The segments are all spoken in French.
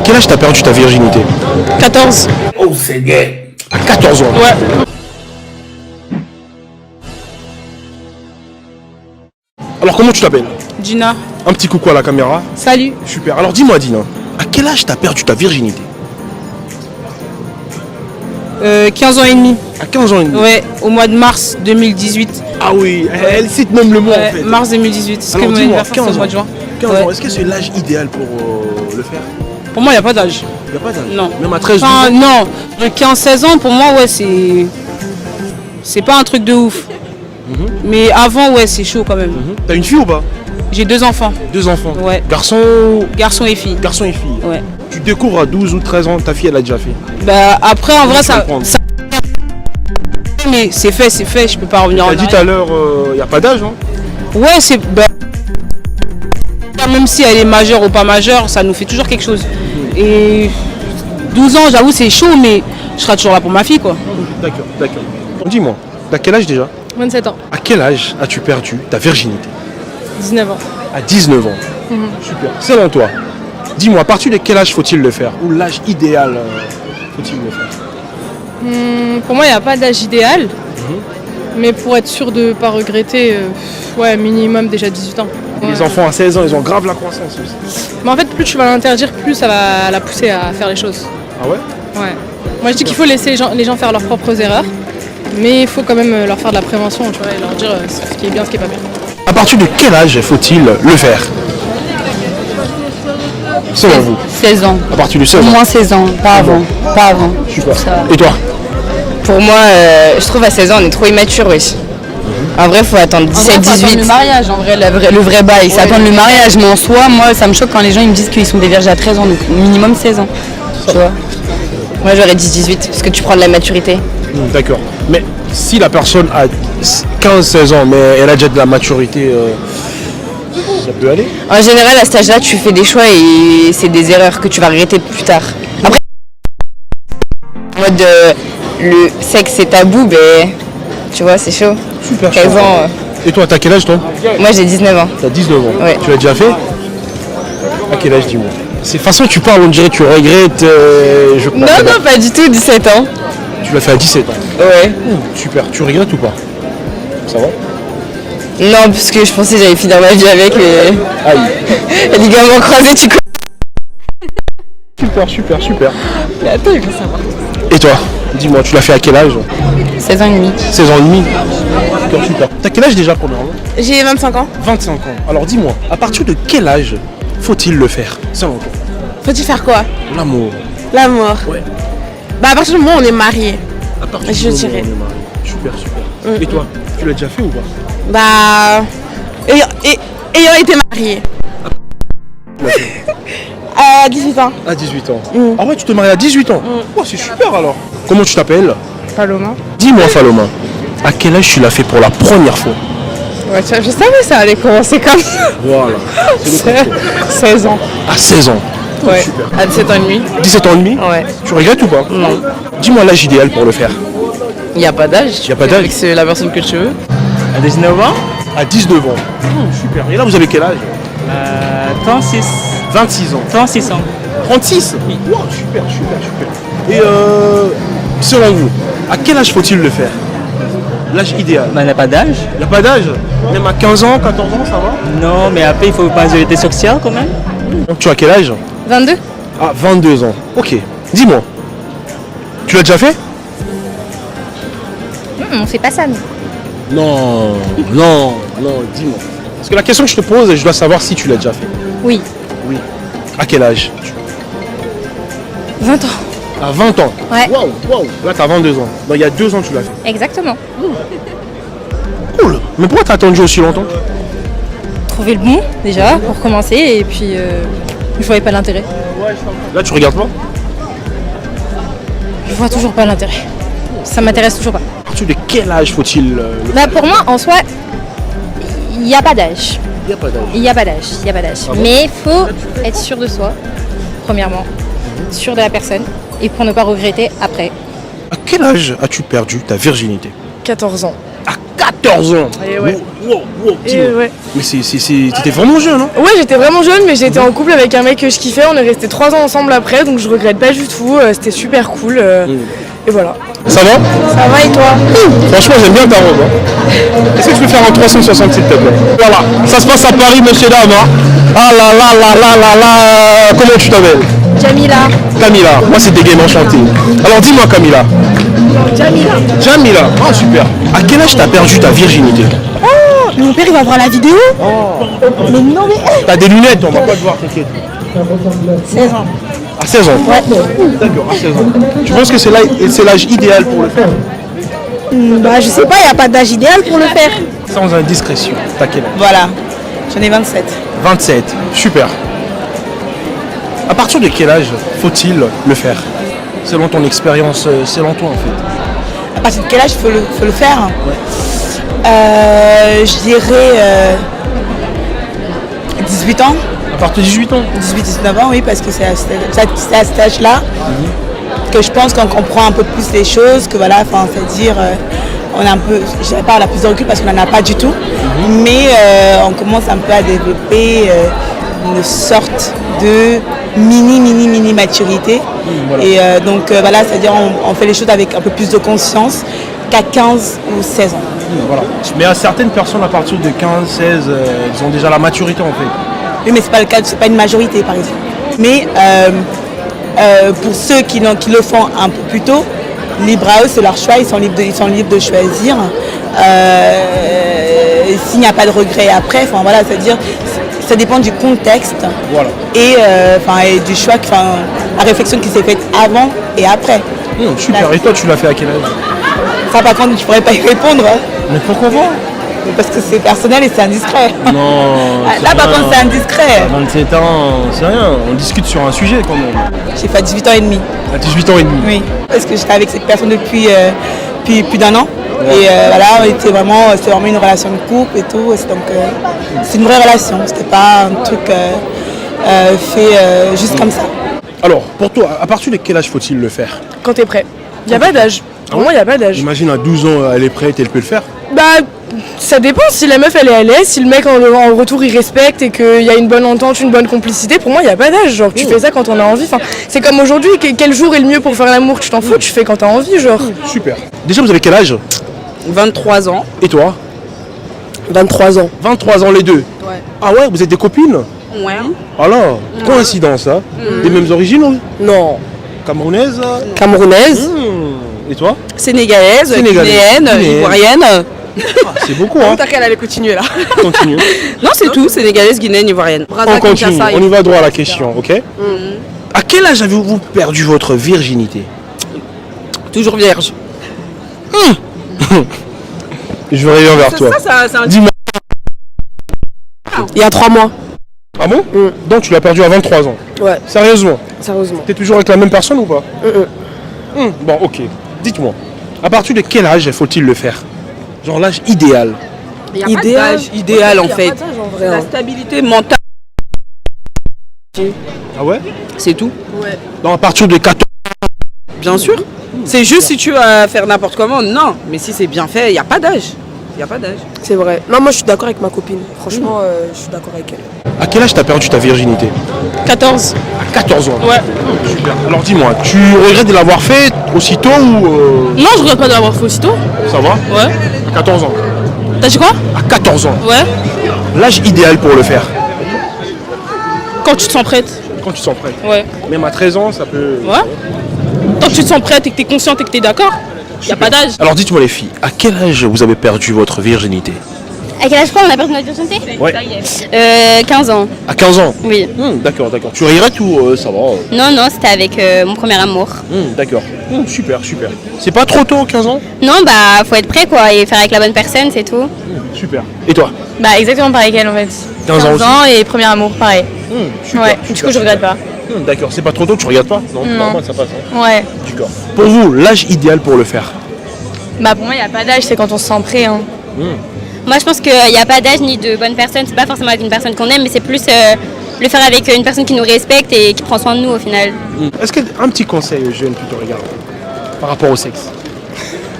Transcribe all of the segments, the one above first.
quel âge t'as perdu ta virginité? 14. Oh Seigneur. À 14 ans. Ouais. Alors comment tu t'appelles? Gina. Un petit coucou à la caméra. Salut. Super. Alors dis-moi Dina, à quel âge t'as perdu ta virginité? 15 ans et demi. À 15 ans et demi. Ouais, au mois de mars 2018. Ah oui, elle cite même le mot Ouais, en fait. mars 2018. Parce que Alors mon dis-moi, anniversaire, c'est 15 au mois de juin. 15 Ouais. ans, est-ce que c'est l'âge idéal pour le faire? Pour moi, il n'y a pas d'âge. Il n'y a pas d'âge. Non. Même à 13 Enfin, ans. non. De 15-16 ans, pour moi, ouais, c'est. C'est pas un truc de ouf. Mais avant, ouais, c'est chaud quand même. T'as une fille ou pas? J'ai 2 enfants. 2 enfants. Ouais. Garçon Garçons et filles. et fille. Ouais. Tu découvres à 12 ou 13 ans, ta fille elle a déjà fait. Bah, après, en vrai, tu vas ça. le prendre. Mais c'est fait, je peux pas revenir en T'as dit arrière. tout à l'heure, il n'y a pas d'âge, hein? Ouais, c'est. Bah, même si elle est majeure ou pas majeure, ça nous fait toujours quelque chose. Et 12 ans, j'avoue, c'est chaud, mais je serai toujours là pour ma fille, quoi. D'accord, d'accord. Dis-moi, t'as quel âge déjà? 27 ans. À quel âge as-tu perdu ta virginité? 19 ans. À 19 ans. Super. Selon toi, dis-moi, à partir de quel âge faut-il le faire? Ou l'âge idéal faut-il le faire? Pour moi, il n'y a pas d'âge idéal. Mais pour être sûr de ne pas regretter, ouais, minimum déjà 18 ans. Ouais. Les enfants à 16 ans, ils ont grave la croissance aussi. Mais en fait, plus tu vas l'interdire, plus ça va la pousser à faire les choses. Ah ouais? Ouais. Moi, je dis qu'il faut laisser les gens faire leurs propres erreurs. Mais il faut quand même leur faire de la prévention, tu vois, et leur dire ce qui est bien, ce qui est pas bien. À partir de quel âge faut-il le faire? Selon vous? 16 ans. À partir de 16 ans. Au moins 16 ans, pas avant. Pas avant. Super. Ça va. Et toi? Pour moi, je trouve à 16 ans, on est trop immature, oui. En vrai, faut attendre En vrai, faut attendre 17-18. le mariage, en vrai, le vrai bail, c'est attendre le mariage. Mais en soi, moi, ça me choque quand les gens ils me disent qu'ils sont des vierges à 13 ans, donc minimum 16 ans. Tu vois. Moi, j'aurais dit 18, parce que tu prends de la maturité. D'accord. Mais si la personne a 15-16 ans, mais elle a déjà de la maturité, ça peut aller? En général, à cet âge-là, tu fais des choix et c'est des erreurs que tu vas regretter plus tard. Après, en mode le sexe c'est tabou, ben, tu vois, c'est chaud. Super. 15 ans, Et toi, t'as quel âge toi? moi j'ai 19 ans. T'as 19 ans. Ouais. Tu l'as déjà fait? À quel âge, dis-moi? C'est façon que tu parles, on dirait que tu regrettes. Je Non, non, pas du tout, 17 ans. Tu l'as fait à 17 ans. Ouais. Super. Tu regrettes ou pas? Ça va? Non, parce que je pensais que j'allais finir ma vie avec, mais Aïe. les ligaments croisés, tu connais. Super, super, super. Mais attends, il faut savoir. Et toi? Dis-moi, tu l'as fait à quel âge? 16 ans et demi. 16 ans et demi. Super, super. T'as quel âge déjà premièrement? J'ai 25 ans. 25 ans. Alors dis-moi, à partir de quel âge faut-il le faire? Selon toi? Faut-il faire quoi? L'amour. L'amour. Ouais. Bah, à partir du moment où on est marié. À partir Je du moment où dirais. on est marié. Super, super. Et toi? Tu l'as déjà fait ou pas? Bah. Ayant été marié. À 18 ans. À 18 ans. Ah ouais, tu te maries à 18 ans? Oh, c'est super alors. Comment tu t'appelles? Paloma. Dis-moi, Faloma, à quel âge tu l'as fait pour la première fois? Ouais, je savais ça allait commencer comme ça. Voilà. 16 ans. À 16 ans. Ouais. Super. À 17 ans et demi. 17 ans et demi? Ouais. Tu regrettes ou pas? Non. Dis-moi l'âge idéal pour le faire. Il n'y a pas d'âge. Y a pas d'âge. Avec c'est la personne que tu veux. À 19 ans. À 19 ans. Super. Et là, vous avez quel âge? 36. 26 ans. 36 ans. 36? Wow, super, super, super. Et selon vous, à quel âge faut-il le faire? L'âge idéal? Il n'y a pas d'âge. Il n'y a pas d'âge? Même à 15 ans, 14 ans, ça va? Non, mais après, il faut majorité sociale quand même. Donc tu as quel âge? 22. Ah, 22 ans. Ok. Dis-moi. Tu l'as déjà fait? On fait pas ça, nous. Non, non, non, dis-moi. Parce que la question que je te pose, je dois savoir si tu l'as déjà fait. Oui. Oui. À quel âge? 20 ans. À 20 ans. Ouais. Waouh, waouh. Là, t'as 22 ans. Donc il y a 2 ans, tu l'as fait. Exactement. Cool. Mais pourquoi t'as attendu aussi longtemps? Trouver le bon, déjà, pour commencer, et puis je voyais pas l'intérêt. Là, tu regardes pas? Je vois toujours pas l'intérêt. Ça m'intéresse toujours pas. À partir de quel âge faut-il le Bah pour moi, en soi, il n'y a pas d'âge. Il n'y a pas d'âge. Il n'y a pas d'âge. Il n'y a pas d'âge. Mais il faut être sûr de soi, premièrement, sûr de la personne, et pour ne pas regretter après. À quel âge as-tu perdu ta virginité? 14 ans. À 14 ans. Et ouais. Wow, Et dis-moi. ouais. Mais t'étais vraiment jeune, hein? Ouais, j'étais vraiment jeune, mais j'étais en couple avec un mec que je kiffais. On est restés 3 ans ensemble après, donc je regrette pas du tout. C'était super cool. Et voilà. Ça va? Ça va et toi? Franchement, j'aime bien ta robe. Hein. Est-ce que tu peux faire en 360 s'il te plaît? Voilà, ça se passe à Paris, monsieur dame. Hein. Ah là là là là là là. Comment tu t'appelles? Jamila. Camilla. Moi, c'est Dégame, enchanté. Alors, dis-moi, Camilla. Jamila. Ah, super. À quel âge t'as perdu ta virginité? Mon père il va voir la vidéo. Mais non mais. T'as des lunettes, on va pas te voir, t'inquiète. 16 ans. À 16 ans? Ouais. D'accord, à 16 ans. Tu penses que c'est l'âge idéal pour le faire? Bah je sais pas, il n'y a pas d'âge idéal pour le faire. Sans indiscrétion. T'as quel âge? Voilà. J'en ai 27. 27. Super. À partir de quel âge faut-il le faire? Selon ton expérience, selon toi en fait. À partir de quel âge faut le faire? Je dirais 18 ans. À partir de 18 ans? 18-19 ans, oui, parce que c'est à cet âge-là que je pense qu'on comprend un peu plus les choses, que voilà, enfin, c'est-à-dire, on a un peu, je dirais pas on a plus de recul parce qu'on n'en a pas du tout, mais on commence un peu à développer une sorte de mini maturité. Voilà. Et donc voilà, c'est-à-dire on fait les choses avec un peu plus de conscience qu'à 15 ou 16 ans. Voilà. Mais à certaines personnes à partir de 15, 16, ils ont déjà la maturité en fait. Oui, mais c'est pas le cas, c'est pas une majorité par exemple. Mais pour ceux qui le font un peu plus tôt, libre à eux, c'est leur choix, ils sont libres de choisir. S'il n'y a pas de regret après, enfin voilà, c'est-à-dire ça dépend du contexte Voilà. et du choix, la réflexion qui s'est faite avant et après. Super. Et toi, tu l'as fait à quel âge? Ça par contre, je pourrais pas y répondre, hein, Mais pourquoi pas? parce que c'est personnel et c'est indiscret. Non. Là par contre, c'est indiscret. À 27 ans, c'est rien. On discute sur un sujet quand même. J'ai fait 18 ans et demi. À 18 ans et demi. Oui, parce que j'étais avec cette personne depuis plus d'un an. Et voilà, c'était vraiment une relation de couple et tout. Et donc, c'est une vraie relation. C'était pas un truc fait juste comme ça. Alors, pour toi, à partir de quel âge faut-il le faire? Quand t'es prêt. Il n'y a pas d'âge. Pour moi, il n'y a pas d'âge. Imagine à 12 ans, elle est prête, elle peut le faire. Bah, ça dépend. Si la meuf elle est à l'aise, si le mec en retour il respecte et qu'il y a une bonne entente, une bonne complicité, pour moi il n'y a pas d'âge. Genre, tu fais ça quand on a envie. Enfin, c'est comme aujourd'hui, quel jour est le mieux pour faire l'amour? Tu t'en fous, tu fais quand t'as envie, genre. Super. Déjà, vous avez quel âge? 23 ans. Et toi? 23 ans. 23 ans les deux? Ouais. Ah ouais, vous êtes des copines? Ouais. Alors, coïncidence, hein? Des mêmes origines, hein? Non. Camerounaise? Camerounaise, Et toi? sénégalaise, Sénégalaise, guinéenne, guinéenne. ivoirienne. Ah, c'est beaucoup, hein? T'as qu'elle allait continuer là. Continue. Non, c'est tout, sénégalaise, guinéenne, ivoirienne. On continue, on y va droit à la question, ok? À quel âge avez-vous perdu votre virginité? Toujours vierge. Je reviens vers toi. c'est un... Dis-moi. Il y a 3 mois. Ah bon? Donc tu l'as perdu à 23 ans? Ouais. Sérieusement? Sérieusement. T'es toujours avec la même personne ou pas? Bon, ok. Dites-moi, à partir de quel âge faut-il le faire? Genre l'âge idéal? Idéal en fait. La stabilité mentale. Ah ouais? C'est tout. Donc à partir de 14 Bien sûr. C'est juste si tu vas faire n'importe comment, non. Mais si c'est bien fait, il n'y a pas d'âge. Il n'y a pas d'âge. C'est vrai. Non, moi je suis d'accord avec ma copine. Franchement, je suis d'accord avec elle. À quel âge t'as perdu ta virginité? 14. À 14 ans? Ouais. Super. Alors dis-moi, tu regrettes de l'avoir fait aussitôt ou Non, je regrette pas d'avoir fait aussitôt. ça va? Ouais. À 14 ans? T'as dit quoi? À 14 ans? Ouais. L'âge idéal pour le faire? Quand tu te sens prête. Quand tu te sens prête? Ouais. Même à 13 ans, ça peut... Ouais. Tant que tu te sens prête et que tu es consciente et que tu es d'accord, il n'y a pas d'âge. Alors dites-moi les filles, à quel âge vous avez perdu votre virginité? À quel âge on a perdu notre virginité? Ouais. 15 ans. À 15 ans? Oui. D'accord. Tu regrettes ou ça va? Non, c'était avec mon premier amour. D'accord. Super. C'est pas trop tôt, 15 ans? Non, bah faut être prêt quoi et faire avec la bonne personne, c'est tout. Super. Et toi? Bah exactement pareil qu'elle en fait. 15 ans aussi? Et premier amour, pareil. Super. Du coup je regrette pas. D'accord, c'est pas trop tôt, tu regardes pas? Non, normal, ça passe. Hein. Ouais. D'accord. Pour vous, l'âge idéal pour le faire? Bah pour moi il n'y a pas d'âge, c'est quand on se sent prêt. Hein. Moi je pense qu'il n'y a pas d'âge ni de bonne personne, c'est pas forcément avec une personne qu'on aime, mais c'est plus le faire avec une personne qui nous respecte et qui prend soin de nous au final. Est-ce qu'un petit conseil aux jeunes qui te regardent par rapport au sexe?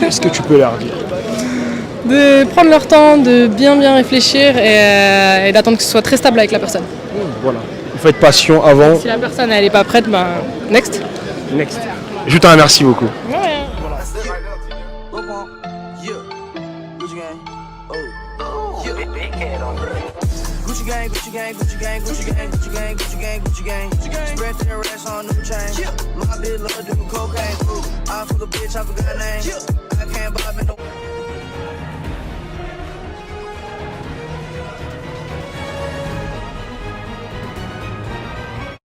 Qu'est-ce que tu peux leur dire? de prendre leur temps, de bien réfléchir et d'attendre que ce soit très stable avec la personne. Voilà. Vous faites patient avant. Si la personne elle est pas prête, ben next. Next. Je te remercie beaucoup. Gucci gang, Gucci gang, Gucci gang, Gucci gang, Gucci gang, Gucci gang, Gucci gang. Spread their racks on new chain. My bitch love doing cocaine. I fuck a bitch, I forgot her name. I can't buy me no.